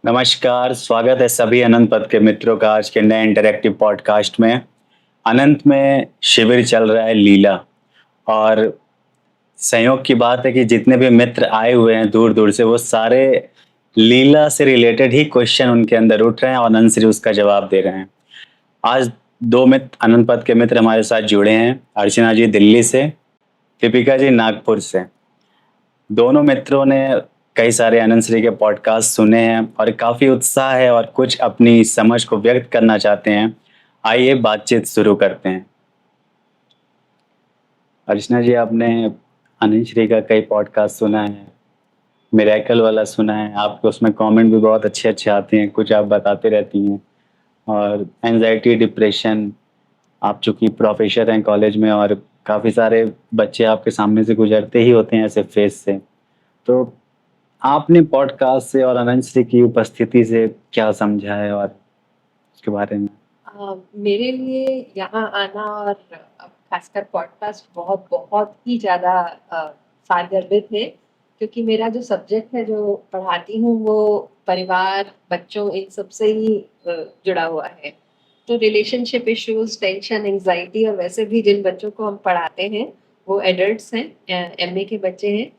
नमस्कार, स्वागत है सभी अनंत पथ के मित्रों का आज के नए इंटरैक्टिव पॉडकास्ट में। अनंत में शिविर चल रहा है लीला, और संयोग की बात है कि जितने भी मित्र आए हुए हैं दूर दूर से, वो सारे लीला से रिलेटेड ही क्वेश्चन उनके अंदर उठ रहे हैं और अनंत श्री उसका जवाब दे रहे हैं। आज दो मित्र, अनंत पथ के मित्र हमारे साथ जुड़े हैं। अर्चना जी दिल्ली से, दीपिका जी नागपुर से। दोनों मित्रों ने कई सारे अनंत श्री के पॉडकास्ट सुने हैं और काफी उत्साह है और कुछ अपनी समझ को व्यक्त करना चाहते हैं। आइए बातचीत शुरू करते हैं। अर्चना जी, आपने अनंत श्री का कई पॉडकास्ट सुना है, मिरेकल वाला सुना है, आपके उसमें कमेंट भी बहुत अच्छे अच्छे आते हैं, कुछ आप बताते रहती हैं। और एंजाइटी, डिप्रेशन, आप चूंकि प्रोफेसर हैं कॉलेज में और काफ़ी सारे बच्चे आपके सामने से गुजरते ही होते हैं ऐसे फेस से, तो आपने पॉडकास्ट से और अनंत श्री की उपस्थिति से क्या समझा है और उसके बारे में? मेरे लिए यहाँ आना और खासकर पॉडकास्ट बहुत बहुत ही ज़्यादा सारगर्भित है, क्योंकि मेरा जो सब्जेक्ट है जो पढ़ाती हूँ वो परिवार, बच्चों, इन सब से ही जुड़ा हुआ है। तो रिलेशनशिप इश्यूज, टेंशन, एंजाइटी, और वैसे भी जिन बच्चों को हम पढ़ाते हैं वो एडल्ट्स हैं, एमए के बच्चे हैं।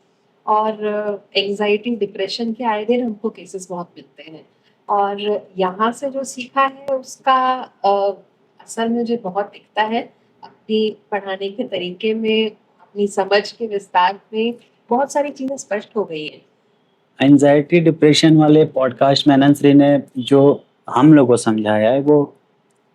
और एंजाइटी, डिप्रेशन के आए दिन हमको केसेस बहुत मिलते हैं, और यहाँ से जो सीखा है उसका असर मुझे बहुत दिखता है अपनी पढ़ाने के तरीके में, अपनी समझ के विस्तार में बहुत सारी चीज़ें स्पष्ट हो गई हैं। एंजाइटी डिप्रेशन वाले पॉडकास्ट में अनंत श्री ने जो हम लोग को समझाया है, वो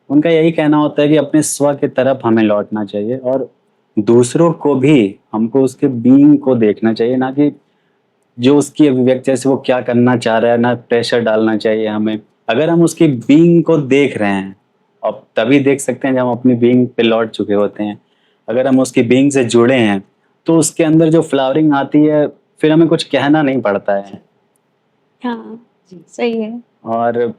उनका यही कहना होता है कि अपने स्व की तरफ हमें लौटना चाहिए और दूसरों को भी हमको उसके बीइंग को देखना चाहिए, ना कि जो उसकी अभिव्यक्ति जैसे वो क्या करना चाह रहा है, ना प्रेशर डालना चाहिए हमें। अगर हम उसकी बीइंग को देख रहे हैं, और तभी देख सकते हैं जब हम अपनी बीइंग पे लौट चुके होते हैं। अगर हम उसकी बीइंग से जुड़े हैं तो उसके अंदर जो फ्लावरिंग आती है, फिर हमें कुछ कहना नहीं पड़ता है। हाँ, जी। सही है। और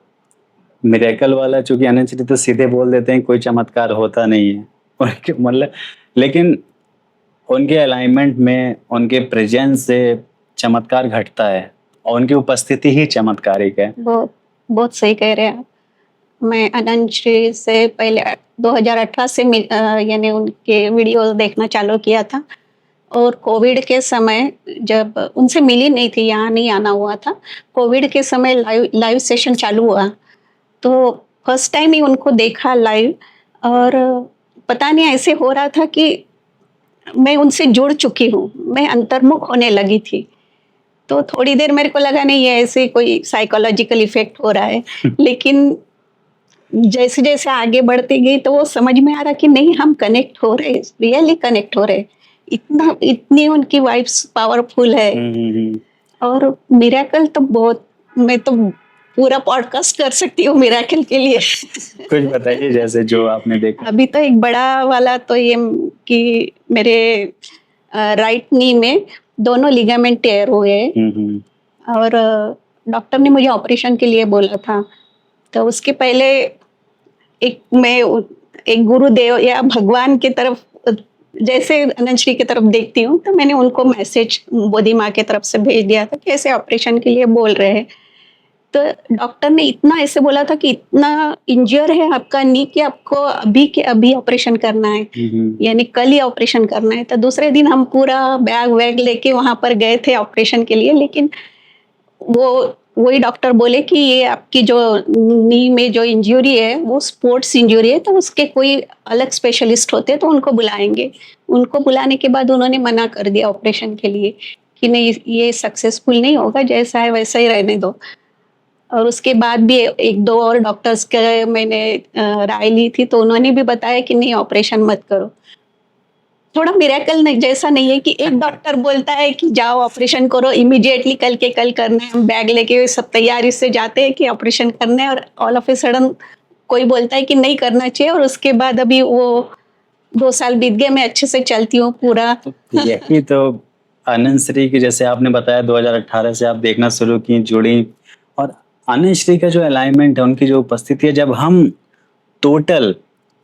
मिरेकल वाला चूंकि अनंत श्री तो सीधे बोल देते हैं कोई चमत्कार होता नहीं है उनके मतलब, लेकिन उनके अलाइनमेंट में, उनके प्रेजेंस से चमत्कार घटता है और उनकी उपस्थिति ही चमत्कारिक है। बहुत बहुत सही कह रहे हैं आप। मैं अनंत श्री से पहले 2018 से यानी उनके वीडियो देखना चालू किया था, और कोविड के समय जब उनसे मिली नहीं थी, यहाँ नहीं आना हुआ था, कोविड के समय लाइव सेशन चालू हुआ, तो फर्स्ट टाइम ही उनको देखा लाइव, और पता नहीं ऐसे हो रहा था कि मैं उनसे जुड़ चुकी हूँ, मैं अंतर्मुख होने लगी थी। तो थोड़ी देर मेरे को लगा नहीं ये ऐसे कोई साइकोलॉजिकल इफेक्ट हो रहा है, लेकिन जैसे जैसे आगे बढ़ती गई तो वो समझ में आ रहा कि नहीं, हम कनेक्ट हो रहे, रियली कनेक्ट हो रहे। इतनी उनकी वाइब्स पावरफुल है। और मिरेकल तो बहुत, मैं तो पूरा पॉडकास्ट कर सकती हूँ मिरेकल के लिए। कुछ बताइए जैसे जो आपने देखा। अभी तो एक बड़ा वाला तो ये कि मेरे राइट नी में दोनों लिगामेंट टेयर हुए, और डॉक्टर ने मुझे ऑपरेशन के लिए बोला था। तो उसके पहले एक गुरुदेव या भगवान की तरफ, जैसे अनंत श्री की तरफ देखती हूँ, तो मैंने उनको मैसेज बोधी माँ की तरफ से भेज दिया था कि ऐसे ऑपरेशन के लिए बोल रहे हैं। तो डॉक्टर ने इतना ऐसे बोला था कि इतना इंजर है आपका नी कि आपको अभी के अभी ऑपरेशन करना है, यानी कल ही ऑपरेशन करना है। तो दूसरे दिन हम पूरा बैग वैग लेके वहां पर गए थे ऑपरेशन के लिए, लेकिन वही डॉक्टर बोले कि ये आपकी जो नी में जो इंजरी है वो स्पोर्ट्स इंजरी है, तो उसके कोई अलग स्पेशलिस्ट होते तो उनको बुलाएंगे। उनको बुलाने के बाद उन्होंने मना कर दिया ऑपरेशन के लिए कि नहीं, ये सक्सेसफुल नहीं होगा, जैसा है वैसा ही रहने दो। और उसके बाद भी एक दो और डॉक्टर्स के मैंने राय ली थी, तो उन्होंने भी बताया कि नहीं, ऑपरेशन मत करो। थोड़ा मिरेकल जैसा नहीं है कि एक डॉक्टर बोलता है कि जाओ ऑपरेशन करो इमीडिएटली, कल के कल करना है, हम बैग लेके सब तैयारी से जाते हैं कि ऑपरेशन करना है, और ऑल ऑफ ए सडन कोई बोलता है कि नहीं करना चाहिए, और उसके बाद अभी वो 2 साल बीत गए, मैं अच्छे से चलती हूँ पूरा। यही तो अनंत श्री की, जैसे आपने बताया 2018 से आप देखना शुरू की, जुड़ी, और अनंत श्री का जो अलाइनमेंट है, उनकी जो उपस्थिति है, जब हम टोटल,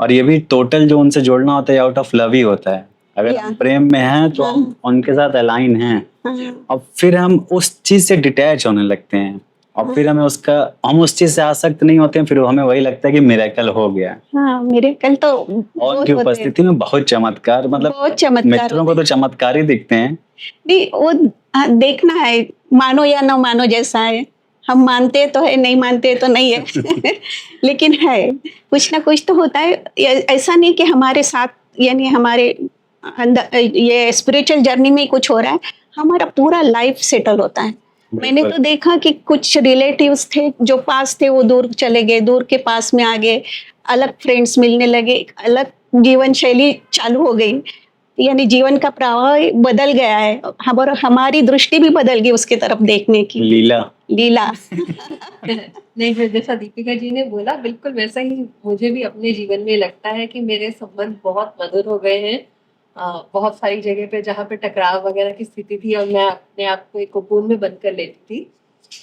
और ये भी टोटल जो उनसे जोड़ना होता है आउट ऑफ लव ही होता है। अगर हम प्रेम में हैं तो हम उनके साथ अलाइन हैं, और फिर हम उस चीज से डिटैच होने लगते हैं और फिर हम उस चीज से आसक्त नहीं होते हैं, फिर हमें वही लगता है कि मिरेकल हो गया। हाँ, मेरे कल तो और बहुत उनकी होते हैं, उपस्थिति में बहुत चमत्कार, मतलब बहुत चमत्कार मित्रों को होते तो चमत्कार ही दिखते हैं। हैं। नहीं, वो देखना है, मानो या ना मानो जैसा है। हम मानते तो है, नहीं मानते तो नहीं है लेकिन है, कुछ ना कुछ तो होता है। ऐसा नहीं कि हमारे साथ, यानी हमारे अंदर ये स्पिरिचुअल जर्नी में ही कुछ हो रहा है, हमारा पूरा लाइफ सेटल होता है। मैंने बिल्कुल। तो देखा कि कुछ रिलेटिव्स थे जो पास थे, वो दूर चले गए, दूर के पास में आ गए, अलग फ्रेंड्स मिलने लगे, एक अलग जीवन शैली चालू हो गई, यानी जीवन का प्रवाह बदल गया है। हमारी दृष्टि भी बदल गई उसकी तरफ देखने की। लीला। लीला नहीं, फिर जैसा दीपिका जी ने बोला बिल्कुल वैसा ही मुझे भी अपने जीवन में लगता है कि मेरे संबंध बहुत मधुर हो गए हैं। बहुत सारी जगह पे जहाँ पे टकराव वगैरह की स्थिति थी और मैं अपने आप को एक कोकून में बंद कर लेती थी,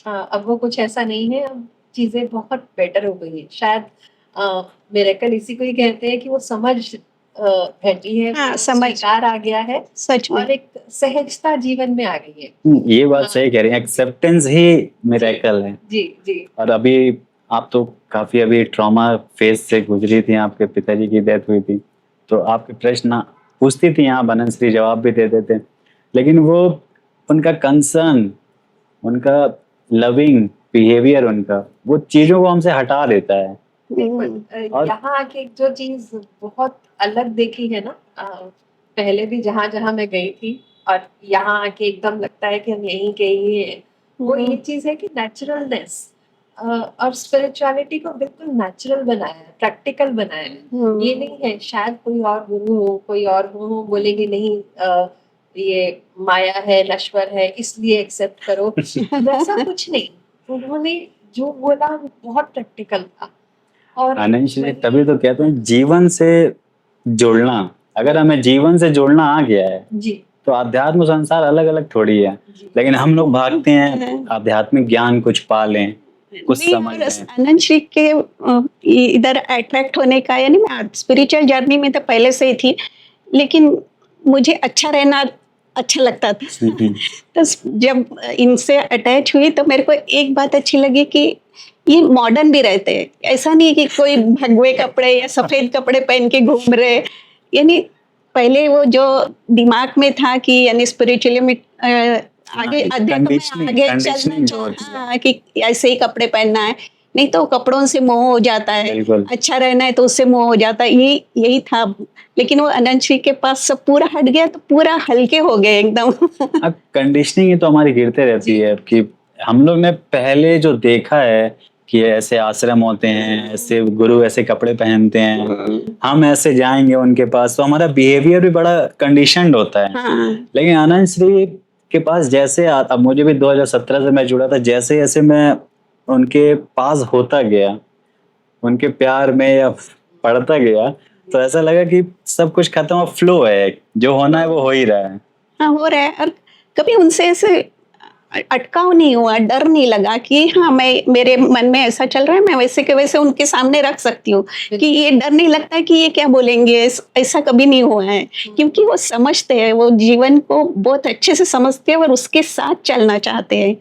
अब वो कुछ ऐसा नहीं है। अब चीजें बहुत बेटर हो गई है। शायद मिरेकल इसी को ही कहते हैं कि वो समझ घटी है, हाँ, वो समझ, स्वीकार आ गया है सच में। और एक सहजता जीवन में आ गई है। ये बात हाँ। सही कह रही हैं, एक्सेप्टेंस ही मिरेकल है। जी जी। और अभी आप तो काफी अभी ट्रॉमा फेज से गुजरी थी, आपके पिताजी की डेथ हुई थी, तो आपके प्रश्न पूछती थी यहाँ बननश्री, जवाब भी देते थे, लेकिन वो उनका कंसर्न, उनका लविंग बिहेवियर, उनका वो चीजों को हमसे हटा देता है। बिल्कुल। और यहाँ आके एक जो चीज बहुत अलग देखी है ना, पहले भी जहाँ जहाँ मैं गई थी और यहाँ आके एकदम लगता है कि हम यहीं के ही हैं, वो ये चीज है कि नेचुरलनेस और स्पिरिचुअलिटी को बिल्कुल नेचुरल बनाया है, प्रैक्टिकल बनाया है। ये नहीं है शायद कोई और गुरु हो, कोई और हो बोलेंगे नहीं ये माया है, नश्वर है, इसलिए एक्सेप्ट करो, वैसा कुछ नहीं। उन्होंने जो बोला वो बहुत प्रैक्टिकल था। और आनंद श्री, वही- तभी तो कहते हैं जीवन से जुड़ना, अगर हमें जीवन से जुड़ना आ गया है जी तो आध्यात्म संसार अलग अलग थोड़ी है, जी। लेकिन हम लोग भागते हैं आध्यात्मिक ज्ञान कुछ पा लें, कुछ नहीं, समझ और लें। आनंद श्री के इधर अट्रैक्ट होने का, यानी मैं स्पिरिचुअल जर्नी में तो पहले से ही थी, लेकिन मुझे अच्छा रहना अच्छा लगता था तो जब इनसे अटैच हुई तो मेरे को एक बात अच्छी लगी कि ये मॉडर्न भी रहते हैं। ऐसा नहीं कि कोई भगवे कपड़े या सफेद कपड़े पहन के घूम रहे, यानी पहले वो जो दिमाग में था कि यानी स्पिरिचुअली में आगे अध्यात्म में आगे कंडीशनिंग जो चलना, होती है। हाँ, कि ऐसे ही कपड़े पहनना है, नहीं तो कपड़ों से मोह हो जाता है, बिल्कुल। अच्छा रहना है तो उससे मोह हो जाता है, यही था। लेकिन वो अनंत श्री के पास सब पूरा हट गया तो पूरा हल्के हो गए एकदम अब कंडीशनिंग ही तो हमारी गिरते रहती है कि हम लोग ने पहले जो देखा है कि ऐसे आश्रम होते हैं, ऐसे गुरु ऐसे कपड़े पहनते हैं, हम ऐसे जाएंगे उनके पास, तो हमारा बिहेवियर भी बड़ा कंडीशनड होता है। हाँ, लेकिन आनंद श्री के पास जैसे अब मुझे भी 2017 से मैं जुड़ा था, जैसे जैसे मैं उनके पास होता गया, उनके प्यार में या पढ़ता गया, तो ऐसा लगा कि सब कुछ खत्म, अब फ्लो है, जो होना है वो हो ही रहा है। हाँ, हो रहा है। और कभी उनसे ऐसे अटकाव नहीं हुआ, डर नहीं लगा कि हाँ मेरे मन में ऐसा चल रहा है, मैं वैसे के वैसे उनके सामने रख सकती हूँ, कि ये डर नहीं लगता है कि ये क्या बोलेंगे, ऐसा कभी नहीं हुआ है। क्योंकि वो समझते हैं, वो जीवन को बहुत अच्छे से समझते हैं और उसके साथ चलना चाहते हैं।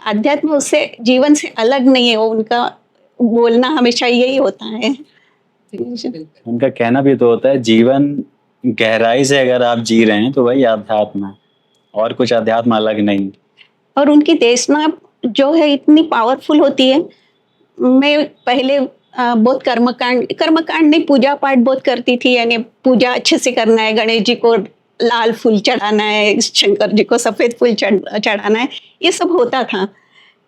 अध्यात्म उससे जीवन से अलग नहीं है, वो उनका बोलना हमेशा यही होता है। उनका कहना भी तो होता है, जीवन गहराई से अगर आप जी रहे हैं तो वही अध्यात्म है, और कुछ अध्यात्म अलग नहीं। और उनकी देशना जो है इतनी पावरफुल होती है। मैं पहले बहुत कर्मकांड नहीं, पूजा पाठ बहुत करती थी, यानी पूजा अच्छे से करना है, गणेश जी को लाल फूल चढ़ाना है, शंकर जी को सफेद फूल चढ़ाना है, ये सब होता था।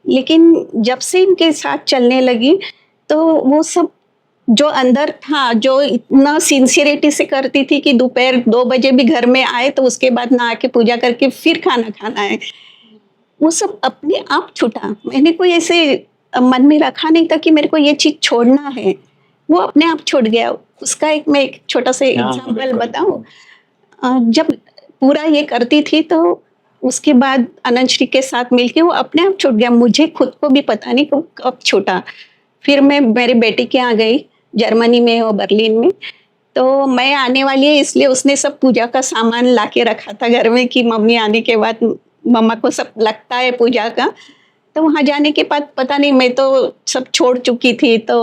लेकिन जब से इनके साथ चलने लगी तो वो सब जो अंदर था, जो इतना सिंसियरिटी से करती थी कि दोपहर 2 बजे भी घर में आए तो उसके बाद नहा के पूजा करके फिर खाना खाना है, वो सब अपने आप छूटा। मैंने कोई ऐसे मन में रखा नहीं था कि मेरे को ये चीज छोड़ना है, वो अपने आप छूट गया। उसका मैं एक छोटा सा एग्जाम्पल बताऊं। जब पूरा ये करती थी तो उसके बाद अनंत श्री के साथ मिलके वो अपने आप छूट गया, मुझे खुद को भी पता नहीं कब छूटा। फिर मैं मेरी बेटी के यहाँ गई, जर्मनी में हो, बर्लिन में, तो मैं आने वाली है इसलिए उसने सब पूजा का सामान ला के रखा था घर में कि मम्मी आने के बाद मम्मा को सब लगता है पूजा का। तो वहां जाने के बाद पता नहीं, मैं तो सब छोड़ चुकी थी। तो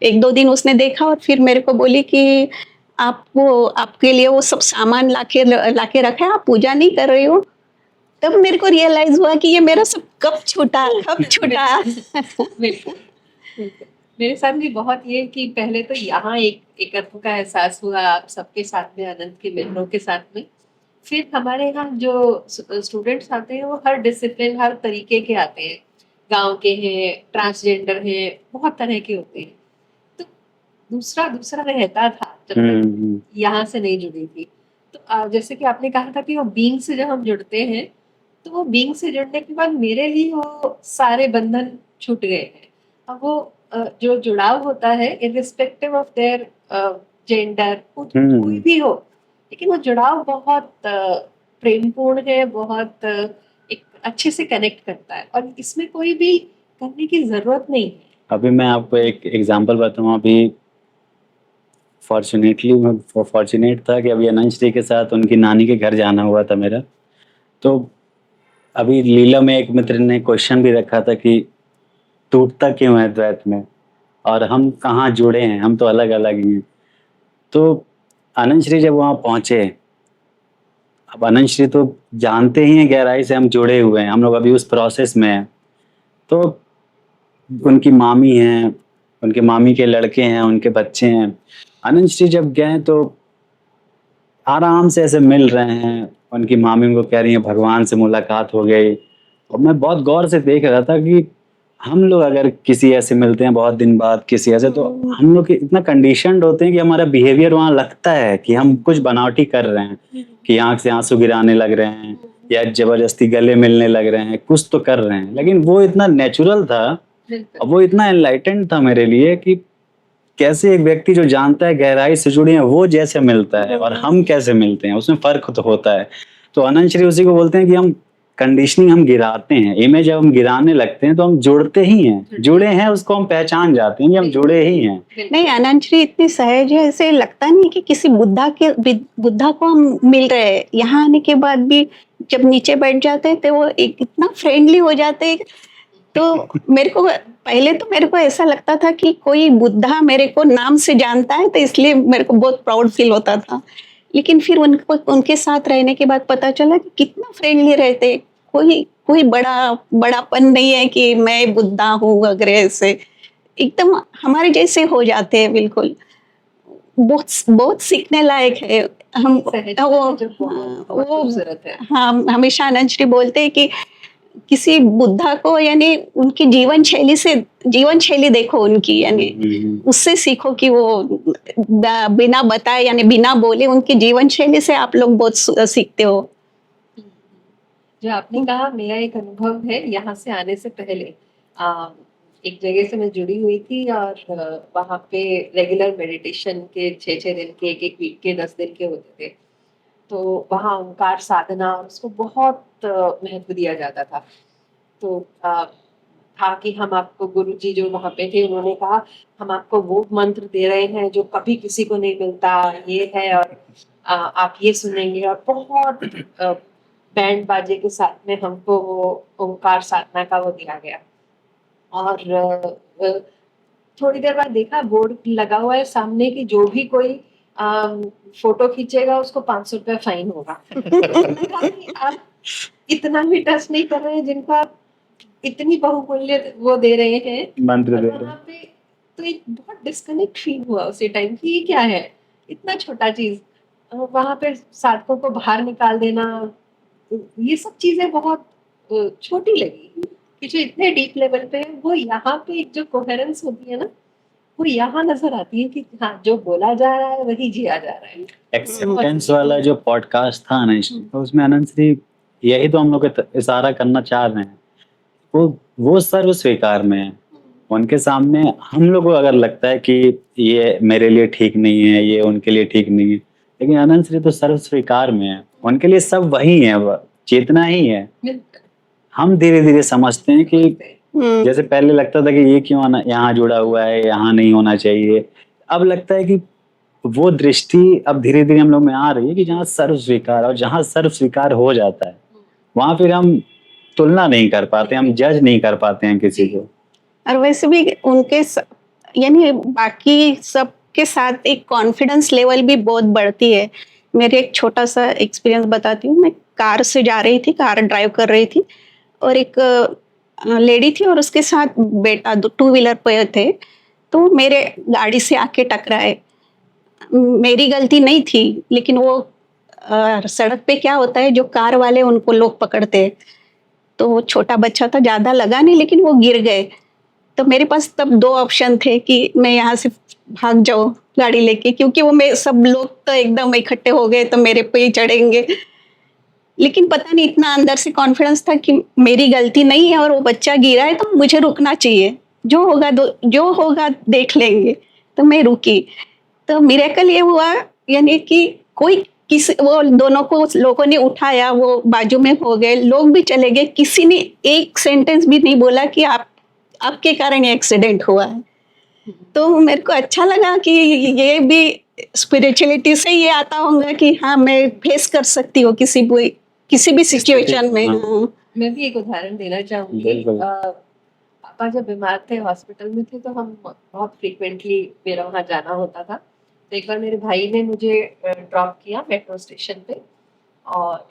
1-2 दिन उसने देखा और फिर मेरे को बोली कि आप वो आपके लिए वो सब सामान लाके रखा है, आप पूजा नहीं कर रही हो। तब मेरे को रियलाइज हुआ कि ये मेरा सब कब छूटा, कब छूटा। बिल्कुल, बिल्कुल। मेरे साथ भी बहुत ये कि पहले तो यहाँ एक एकत्व का एहसास हुआ आप सबके साथ में, अनंत के मित्रों के साथ में। फिर हमारे यहाँ जो स्टूडेंट्स आते हैं वो हर डिसिप्लिन, हर तरीके के आते हैं। गाँव के हैं, ट्रांसजेंडर हैं, बहुत तरह के होते हैं। तो दूसरा दूसरा रहता था जब तक यहाँ से नहीं जुड़ी थी। तो जैसे कि आपने कहा था कि वो बीइंग से जब हम जुड़ते हैं, तो वो बीइंग से जुड़ने के बाद मेरे लिए वो सारे बंधन छूट गए हैं। अब वो जो जुड़ाव होता है इर्रिस्पेक्टिव ऑफ देयर जेंडर, कोई भी हो, लेकिन वो जुड़ाव बहुत प्रेमपूर्ण है, बहुत एक अच्छे से कनेक्ट करता है और इसमें कोई भी करने की जरूरत नहीं है। अभी मैं आपको एक एग्जांपल बताऊं। अभी फॉर्चुनेटली मैं फॉर्चुनेट था कि अभी अनंत श्री के साथ उनकी नानी के घर जाना हुआ था मेरा। तो अभी लीला में एक मित्र ने क्वेश्चन भी रखा था कि टूटता क्यों है द्वैत में, और हम कहाँ जुड़े हैं, हम तो अलग अलग ही हैं। तो अनंत श्री जब वहाँ पहुँचे, अब अनंत श्री तो जानते ही हैं गहराई से हम जुड़े हुए हैं, हम लोग अभी उस प्रोसेस में हैं। तो उनकी मामी हैं, उनके मामी के लड़के हैं, उनके बच्चे हैं। अनंत श्री जब गए तो आराम से ऐसे मिल रहे हैं, उनकी मामी उनको कह रही है भगवान से मुलाकात हो गई। और मैं बहुत गौर से देख रहा था कि हम लोग अगर किसी ऐसे मिलते हैं बहुत दिन बाद किसी ऐसे, तो हम लोग इतना कंडीशनड होते हैं कि हमारा बिहेवियर वहाँ लगता है कि हम कुछ बनावटी कर रहे हैं, कि आंख से आंसू गिराने लग रहे हैं या जबरदस्ती गले मिलने लग रहे हैं, कुछ तो कर रहे हैं। लेकिन वो इतना नेचुरल था और वो इतना एनलाइटेंड था मेरे लिए कि कैसे एक व्यक्ति जो जानता है गहराई से जुड़े हैं वो जैसे मिलता है और हम कैसे मिलते हैं, उसमें फर्क तो होता है। तो अनंत श्री उसी को बोलते हैं कि हम कंडीशनिंग हम गिराते हैं, इमेज जब हम गिराने लगते हैं तो हम जुड़ते ही हैं, जुड़े हैं उसको हम पहचान जाते हैं कि हम जुड़े ही हैं। नहीं, अनंत श्री इतनी सहज है, ऐसे लगता नहीं कि किसी बुद्धा को हम मिल रहे हैं। यहाँ आने के बाद भी जब नीचे बैठ जाते हैं तो वो एक इतना फ्रेंडली हो जाते हैं। तो मेरे को ऐसा लगता था कि कोई बुद्धा मेरे को नाम से जानता है, तो इसलिए मेरे को बहुत प्राउड फील होता था। लेकिन फिर उनके साथ रहने के बाद पता चला कि कितना फ्रेंडली रहते। कोई बड़ापन नहीं है कि मैं बुद्धा हूँ वगैरह, ऐसे एकदम हमारे जैसे हो जाते हैं बिल्कुल। बहुत बहुत सीखने लायक है। हम वो खूबसूरत है। हाँ, हमेशा अनंत श्री बोलते हैं कि किसी बुद्धा को, यानी उनकी जीवन शैली देखो उनकी, यानी उससे सीखो कि वो बिना बताए यानी बिना बोले उनकी जीवन शैली से आप लोग बहुत सीखते हो। जो आपने कहा, मेरा एक अनुभव है यहाँ से आने से पहले। एक जगह से मैं जुड़ी हुई थी और वहाँ पे रेगुलर मेडिटेशन के 6-6 दिन के, एक वीक के 10 दिन के होते थे। तो वहाँ ओंकार साधना और उसको बहुत महत्व दिया जाता था। तो था कि हम आपको, गुरुजी जो वहाँ पे थे उन्होंने कहा हम आपको वो मंत्र दे रहे हैं जो कभी किसी को नहीं मिलता, ये है और आप ये सुनेंगे। और बहुत बैंड बाजे के साथ में हमको वो ओंकार साधना का वो दिया गया। और थोड़ी देर बाद देखा बोर्ड लगा हुआ है सामने की जो भी कोई फोटो खींचेगा उसको 500 रुपया फाइन होगा। आप इतना भी टच नहीं कर रहे हैं जिनको आप इतनी बहुमूल्य वो दे रहे हैं मंत्र दे रहे वहाँ पे। तो एक बहुत डिस्कनेक्ट फील हुआ उसी टाइम कि ये क्या है, इतना छोटा चीज वहां पे साधकों को बाहर निकाल देना, ये सब चीजें बहुत छोटी लगी कि जो इतने डीप लेवल पे है वो यहाँ पे एक जो कोहेरेंस होती है ना, वो यहाँ नजर आती है कि हाँ जो बोला जा रहा है वही जिया जा रहा है। एक्सेप्टेंस वाला जो पॉडकास्ट था ना, तो उसमें अनंत श्री यही तो हम लोग इशारा करना चाह रहे हैं। वो सर्व स्वीकार में है। उनके सामने हम लोग को अगर लगता है कि ये मेरे लिए ठीक नहीं है, ये उनके लिए ठीक नहीं है, लेकिन अनंत श्री तो सर्व स्वीकार में है। उनके लिए सब वही है, चेतना ही है। हम धीरे धीरे समझते हैं कि जैसे पहले लगता था कि ये क्यों यहाँ जुड़ा हुआ है, यहाँ नहीं होना चाहिए। अब लगता है कि वो दृष्टि अब धीरे धीरे हम लोग में आ रही है कि जहाँ सर्व स्वीकार, और जहाँ सर्व स्वीकार हो जाता है वहां फिर हम तुलना नहीं कर पाते, हम जज नहीं कर पाते हैं किसी को। और वैसे भी यानी बाकी सबके साथ एक कॉन्फिडेंस लेवल भी बहुत बढ़ती है। मेरे एक छोटा सा एक्सपीरियंस बताती हूँ। मैं कार से जा रही थी, कार ड्राइव कर रही थी और एक लेडी थी और उसके साथ बेटा, टू व्हीलर पे थे। तो मेरे गाड़ी से आके टकराए। मेरी गलती नहीं थी, लेकिन वो सड़क पे क्या होता है, जो कार वाले उनको लोग पकड़ते हैं। तो वो छोटा बच्चा था, ज़्यादा लगा नहीं, लेकिन वो गिर गए। तो मेरे पास तब 2 ऑप्शन थे कि मैं यहाँ से भाग जाऊँ गाड़ी लेके, क्योंकि वो मैं सब लोग तो एकदम इकट्ठे हो गए तो मेरे पे ही चढ़ेंगे। लेकिन पता नहीं इतना अंदर से कॉन्फिडेंस था कि मेरी गलती नहीं है और वो बच्चा गिरा है तो मुझे रुकना चाहिए। जो होगा देख लेंगे। तो मैं रुकी। तो मिरेकल ये हुआ, यानी कि कोई किसी वो दोनों को लोगों ने उठाया, वो बाजू में हो गए, लोग भी चले गए। किसी ने एक सेंटेंस भी नहीं बोला कि आपके कारण ये एक्सीडेंट हुआ है। तो मेरे को अच्छा लगा कि ये भी स्पिरिचुअलिटी से ये आता होगा कि हाँ, मैं फेस कर सकती हूँ किसी भी सिचुएशन में। हाँ। हाँ। मैं भी एक उदाहरण देना चाहूंगी। बिल्कुल। पापा जब बीमार थे, हॉस्पिटल में थे, तो हम बहुत फ्रीक्वेंटली मेरा वहाँ जाना होता था। तो एक बार मेरे भाई ने मुझे ड्रॉप किया मेट्रो स्टेशन पे, और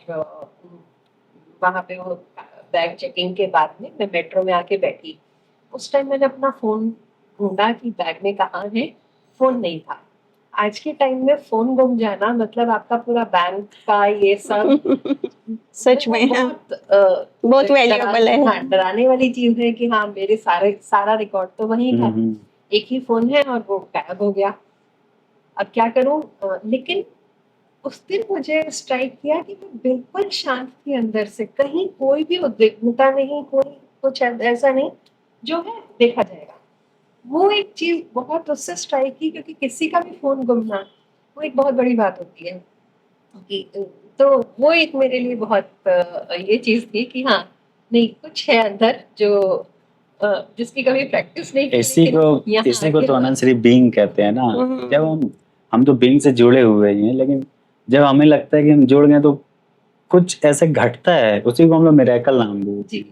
वहाँ पे वो बैग चेकिंग के बाद में मैं मेट्रो में आके बैठी। उस टाइम मैंने अपना फोन ढूंढा कि बैग में कहाँ है, फोन नहीं था। आज के टाइम में फोन गुम जाना मतलब आपका पूरा बैंक का ये सब सच में हाँ, बहुत वैल्यूएबल है। हाँ, डराने वाली चीज है कि हाँ, मेरे सारा रिकॉर्ड तो वहीं था, एक ही फोन है और वो गायब हो गया। अब क्या करूं? लेकिन उस दिन मुझे स्ट्राइक किया कि मैं बिल्कुल शांत थी अंदर से, कहीं कोई भी उद्विग्नता नहीं, कोई कुछ ऐसा नहीं, जो है देखा जाएगा। वो एक चीज बहुत उससे स्ट्राइक की, क्योंकि किसी का भी फोन गुमना वो एक बहुत बड़ी बात होती है कि तो वो एक मेरे लिए बहुत ये चीज थी कि हाँ, नहीं, कुछ है अंदर जो जिसकी कभी प्रैक्टिस नहीं की, इसी लेकिन को यहाँ इसी को आके तो हुआ। अनंत श्री बीइंग कहते हैं ना। जब हम तो बीइंग से जुड़े हुए ही हैं, लेकिन जब हमें लगता है कि हम जुड़ गए तो कुछ ऐसे घटता है, उसी को हम लोग मिरेकल नाम देते हैं। जी,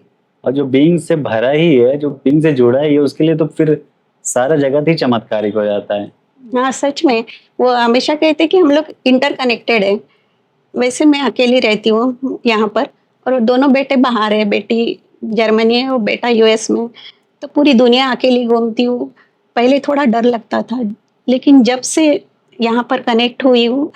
और जो बीइंग से भरा ही है, जो बीइंग से जुड़ा ही है, उसके लिए तो फिर सारा जगत ही चमत्कारिक हो जाता है। हाँ, सच में। वो हमेशा कहते हैं कि हम लोग इंटरकनेक्टेड है। वैसे मैं अकेली रहती हूँ यहाँ पर, और दोनों बेटे बाहर है। बेटी जर्मनी है और बेटा यूएस में। तो पूरी दुनिया अकेली घूमती हूँ। पहले थोड़ा डर लगता था, लेकिन जब से यहाँ पर कनेक्ट हुई हूँ,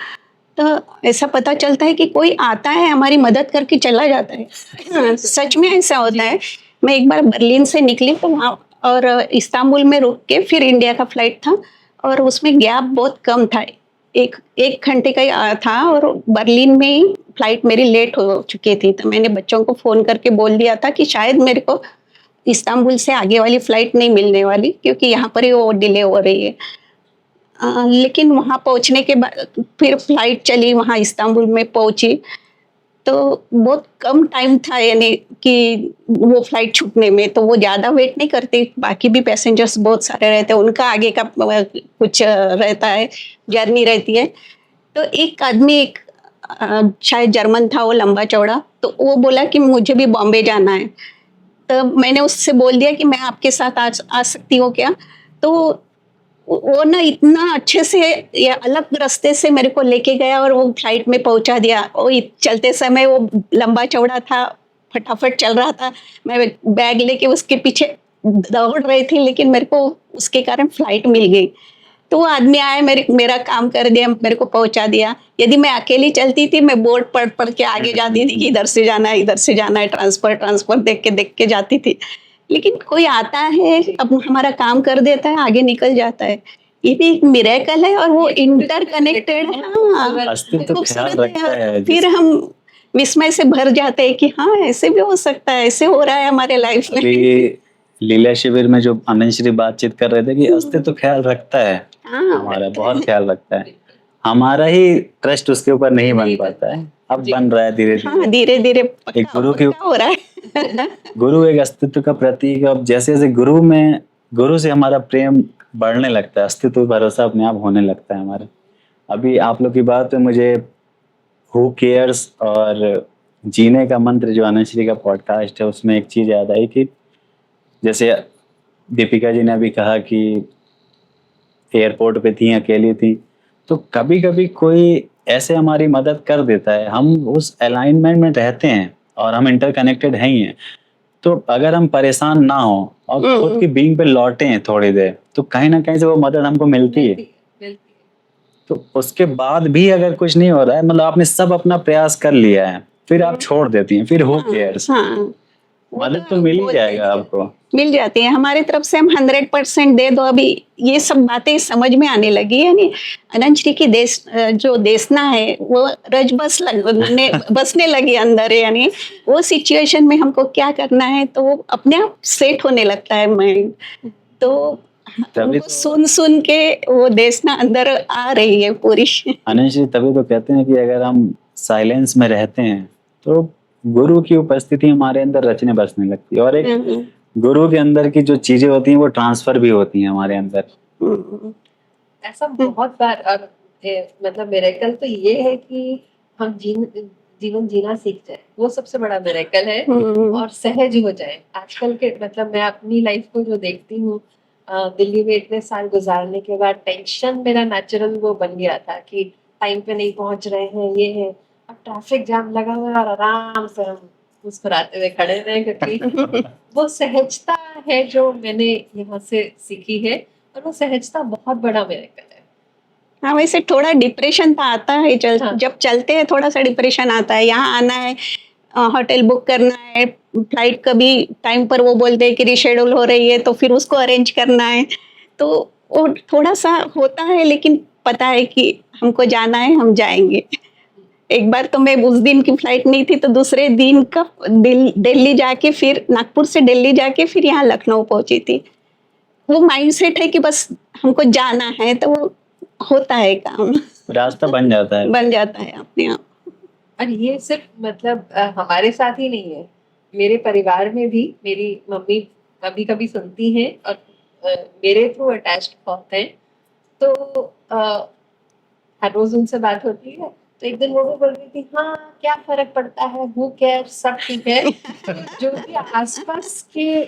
तो ऐसा पता चलता है कि कोई आता है, हमारी मदद करके चला जाता है। हाँ, सच में ऐसा होता है। मैं एक बार बर्लिन से निकली तो वहाँ और इस्तांबुल में रुक के फिर इंडिया का फ्लाइट था, और उसमें गैप बहुत कम था, एक घंटे का ही था, और बर्लिन में ही फ्लाइट मेरी लेट हो चुकी थी। तो मैंने बच्चों को फ़ोन करके बोल दिया था कि शायद मेरे को इस्तांबुल से आगे वाली फ़्लाइट नहीं मिलने वाली, क्योंकि यहाँ पर ही वो डिले हो रही है। लेकिन वहाँ पहुँचने के बाद फिर फ्लाइट चली, वहाँ इस्तांबुल में पहुँची, तो बहुत कम टाइम था, यानी कि वो फ्लाइट छूटने में। तो वो ज़्यादा वेट नहीं करती, बाकी भी पैसेंजर्स बहुत सारे रहते हैं, उनका आगे का कुछ रहता है, जर्नी रहती है। तो एक आदमी, शायद जर्मन था, वो लंबा चौड़ा, तो वो बोला कि मुझे भी बॉम्बे जाना है। तो मैंने उससे बोल दिया कि मैं आपके साथ आ सकती हूँ क्या? तो वो ना इतना अच्छे से या अलग रास्ते से मेरे को लेके गया और वो फ्लाइट में पहुंचा दिया। चलते समय वो लंबा चौड़ा था, फटाफट चल रहा था। मैं बैग लेके उसके पीछे दौड़ रही थी, लेकिन मेरे को उसके कारण फ्लाइट मिल गई। तो वो आदमी आया, मेरा काम कर दिया, मेरे को पहुंचा दिया। यदि मैं अकेली चलती थी, मैं बोर्ड पढ़ के आगे जाती थी कि इधर से जाना है, इधर से जाना है, ट्रांसफर देख के जाती थी। लेकिन कोई आता है, अब हमारा काम कर देता है, आगे निकल जाता है। ये भी एक मिरेकल है, और वो इंटरकनेक्टेड है। हाँ, अस्तित्व ख्याल खूबसूरत रखता है। फिर हम विस्मय से भर जाते हैं कि हाँ, ऐसे भी हो सकता है, ऐसे हो रहा है हमारे लाइफ में। अभी लीला शिविर में जो अनंत श्री बातचीत कर रहे थे कि अस्तित्व ख्याल रखता है, हाँ, हमारा बहुत ख्याल रखता है। हमारा ही ट्रस्ट उसके ऊपर नहीं बन पाता है, अब बन रहा है धीरे हाँ, धीरे। धीरे धीरे एक गुरु के हो रहा है। गुरु एक अस्तित्व का प्रतीक है। अब जैसे जैसे गुरु से हमारा प्रेम बढ़ने लगता है, अस्तित्व भरोसा अपने आप होने लगता है हमारा। अभी आप लोग की बात में मुझे हु केयर्स और जीने का मंत्र जो अनुश्री का पॉडकास्ट है उसमें एक चीज याद आई कि जैसे दीपिका जी ने अभी कहा कि एयरपोर्ट पे थी, अकेली थी, तो कभी कभी कोई ऐसे हमारी मदद कर देता है, हम उस अलाइनमेंट में रहते हैं और हम इंटरकनेक्टेड हैं ही हैं, तो अगर हम परेशान ना हो और खुद की बीइंग पे लौटे थोड़ी देर, तो कहीं ना कहीं से वो मदद हमको मिलती है। मिलती है। तो उसके बाद भी अगर कुछ नहीं हो रहा है, मतलब आपने सब अपना प्रयास कर लिया है, फिर आप छोड़ देती हैं, फिर हो केयर्स, हाँ, मदद तो मिल ही जाएगा आपको। मिल जाती है हमारी तरफ से, हम 100% दे दो। अभी ये सब बातें समझ में आने लगी है। यानी अनंत की जो देशना है वो बसने लगी अंदर है। यानी वो सिचुएशन में हमको क्या करना है तो वो अपने आप सेट होने लगता है माइंड। तो तभी उनको सुन सुन के वो देशना अंदर आ रही है पूरी। अनंत जी, तभी तो कहते हैं कि अगर हम साइलेंस में रहते हैं तो गुरु की उपस्थिति हमारे अंदर रचने बसने लगती है, और एक गुरु के अंदर की जो चीजें होती हैं वो ट्रांसफर भी होती हैं हमारे अंदर। ऐसा बहुत बार। और मतलब मिरेकल तो ये है कि हम जीवन जीना सीख जाए, वो सबसे बड़ा मिरेकल है। और सहज हो जाए। आजकल के मतलब मैं अपनी लाइफ को जो देखती हूँ, दिल्ली में इतने साल गुजारने के बाद टेंशन मेरा नेचुरल वो बन गया था कि टाइम पे नहीं पहुंच रहे हैं, ये है। अब ट्रैफिक जाम लगा हुआ है और आराम से हम मुस्कुराते हुए खड़े रहे, क्योंकि वो सहजता है जो मैंने यहाँ से सीखी है। और वो सहजता बहुत बड़ा मिरेकल है। हाँ, वैसे थोड़ा डिप्रेशन तो आता है हाँ। जब चलते हैं, थोड़ा सा डिप्रेशन आता है। यहाँ आना है, होटल बुक करना है, फ्लाइट कभी टाइम पर वो बोलते हैं कि रिशेड्यूल हो रही है, तो फिर उसको अरेंज करना है। तो वो थोड़ा सा होता है, लेकिन पता है कि हमको जाना है, हम जाएंगे। एक बार तो मैं उस दिन की फ्लाइट नहीं थी, तो दूसरे दिन का दिल्ली जाके, फिर नागपुर से दिल्ली जाके फिर यहाँ लखनऊ पहुंची थी। वो माइंडसेट है कि बस हमको जाना है, तो वो होता है काम, रास्ता बन जाता है। बन जाता है अपने आप। और ये सिर्फ मतलब हमारे साथ ही नहीं है, मेरे परिवार में भी मेरी मम्मी कभी कभी सुनती हैं और मेरे थ्रू अटैच्ड बहुत हैं। तो हर रोज उनसे बात होती है, तो एक दिन वो भी बोल रही थी, हाँ क्या फर्क पड़ता है, हु केयर, सब ठीक है। जो भी आसपास के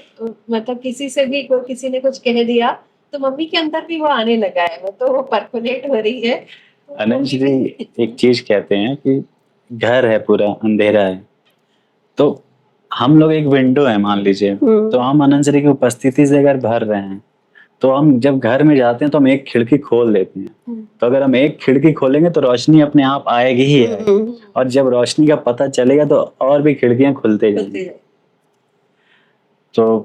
मतलब किसी से भी कोई किसी ने कुछ कह दिया तो मम्मी के अंदर भी वो आने लगा है, वो तो वो परकोलेट हो रही है। अनंत जी एक चीज कहते हैं कि घर है पूरा अंधेरा है, तो हम लोग एक विंडो है मान लीजिए, तो हम अनंत जी की उपस्थिति से अगर भर रहे हैं, तो हम जब घर में जाते हैं तो हम एक खिड़की खोल देते हैं। तो अगर हम एक खिड़की खोलेंगे तो रोशनी अपने आप आएगी ही आएगी, और जब रोशनी का पता चलेगा तो और भी खिड़कियां खुलते जाएंगी। तो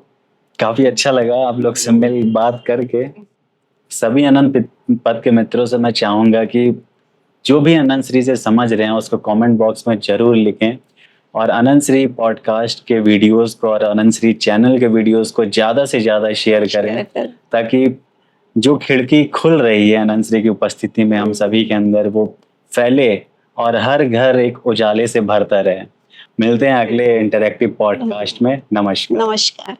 काफी अच्छा लगा आप लोग से मिल बात करके। सभी अनंत पद के मित्रों से मैं चाहूंगा कि जो भी अनंत श्री से समझ रहे हैं उसको कमेंट बॉक्स में जरूर लिखें, और अनंत श्री पॉडकास्ट के वीडियोस को और अनंत श्री चैनल के वीडियोस को ज्यादा से ज्यादा शेयर करें, ताकि जो खिड़की खुल रही है अनंत श्री की उपस्थिति में हम सभी के अंदर, वो फैले और हर घर एक उजाले से भरता रहे। मिलते हैं अगले इंटरैक्टिव पॉडकास्ट में। नमस्कार। नमस्कार।